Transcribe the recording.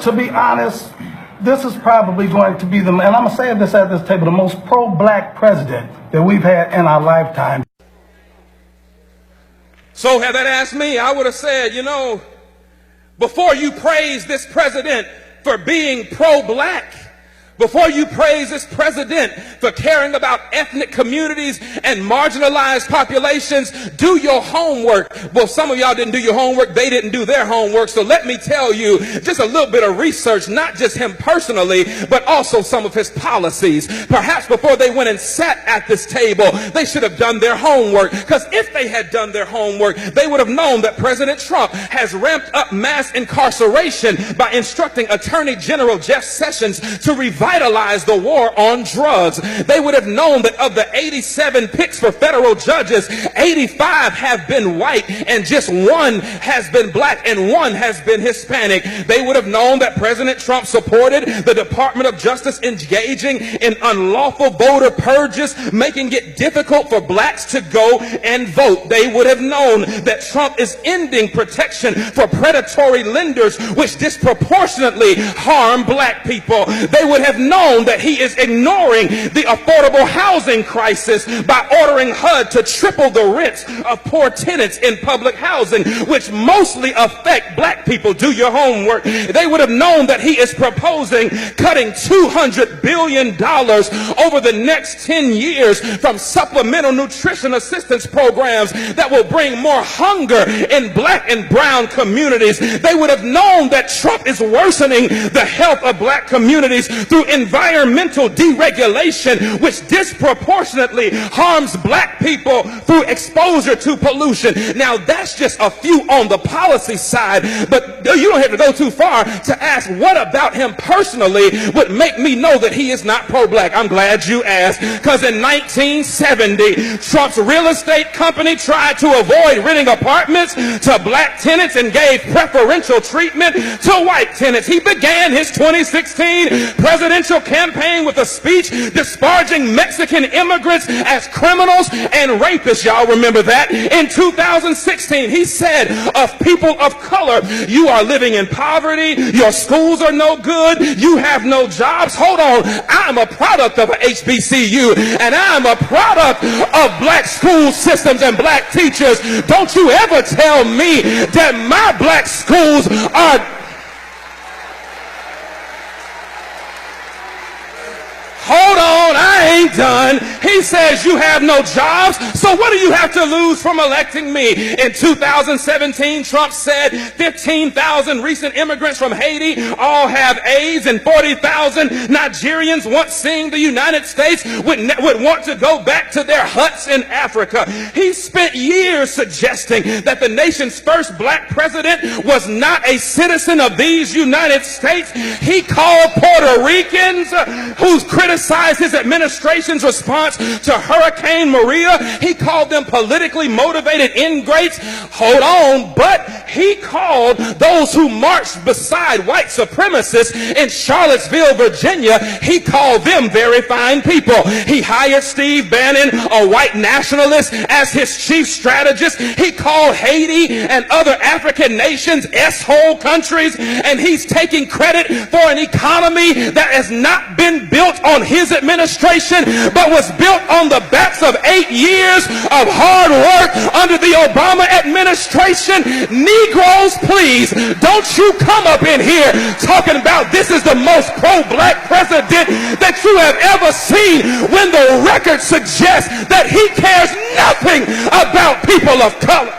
To be honest, this is probably going to be and I'm going to say this at this table, the most pro-black president that we've had in our lifetime. So had that asked me, I would have said, before you praise this president for being pro-black, before you praise this president for caring about ethnic communities and marginalized populations, do your homework. Well, some of y'all didn't do your homework. They didn't do their homework. So let me tell you just a little bit of research, not just him personally, but also some of his policies. Perhaps before they went and sat at this table, they should have done their homework. Because if they had done their homework, they would have known that President Trump has ramped up mass incarceration by instructing Attorney General Jeff Sessions to revitalize the war on drugs. They would have known that of the 87 picks for federal judges, 85 have been white and just one has been black and one has been Hispanic. They would have known that President Trump supported the Department of Justice engaging in unlawful voter purges, making it difficult for blacks to go and vote. They would have known that Trump is ending protection for predatory lenders, which disproportionately harm black people. They would have known that he is ignoring the affordable housing crisis by ordering HUD to triple the rents of poor tenants in public housing, which mostly affect black people. Do your homework. They would have known that he is proposing cutting $200 billion over the next 10 years from supplemental nutrition assistance programs that will bring more hunger in black and brown communities. They would have known that Trump is worsening the health of black communities through environmental deregulation, which disproportionately harms black people through exposure to pollution. Now, that's just a few on the policy side, but you don't have to go too far to ask what about him personally would make me know that he is not pro-black. I'm glad you asked, because in 1970, Trump's real estate company tried to avoid renting apartments to black tenants and gave preferential treatment to white tenants. He began his 2016 presidential campaign with a speech disparaging Mexican immigrants as criminals and rapists. Y'all remember that? In 2016, he said of people of color, you are living in poverty, your schools are no good, you have no jobs. Hold on, I'm a product of a HBCU and I'm a product of black school systems and black teachers. Don't you ever tell me that my black schools are... Hold on, I ain't done. He says you have no jobs, so what do you have to lose from electing me? In 2017, Trump said 15,000 recent immigrants from Haiti all have AIDS, and 40,000 Nigerians once seeing the United States would want to go back to their huts in Africa. He spent years suggesting that the nation's first black president was not a citizen of these United States. He called Puerto Ricans who's criticized his administration's response to Hurricane Maria. He called them politically motivated ingrates. Hold on, but he called those who marched beside white supremacists in Charlottesville, Virginia, he called them very fine people. He hired Steve Bannon, a white nationalist, as his chief strategist. He called Haiti and other African nations S-hole countries, and he's taking credit for an economy that has not been built on his administration, but was built on the backs of 8 years of hard work under the Obama administration. Negroes, please, don't you come up in here talking about this is the most pro-black president that you have ever seen when the record suggests that he cares nothing about people of color.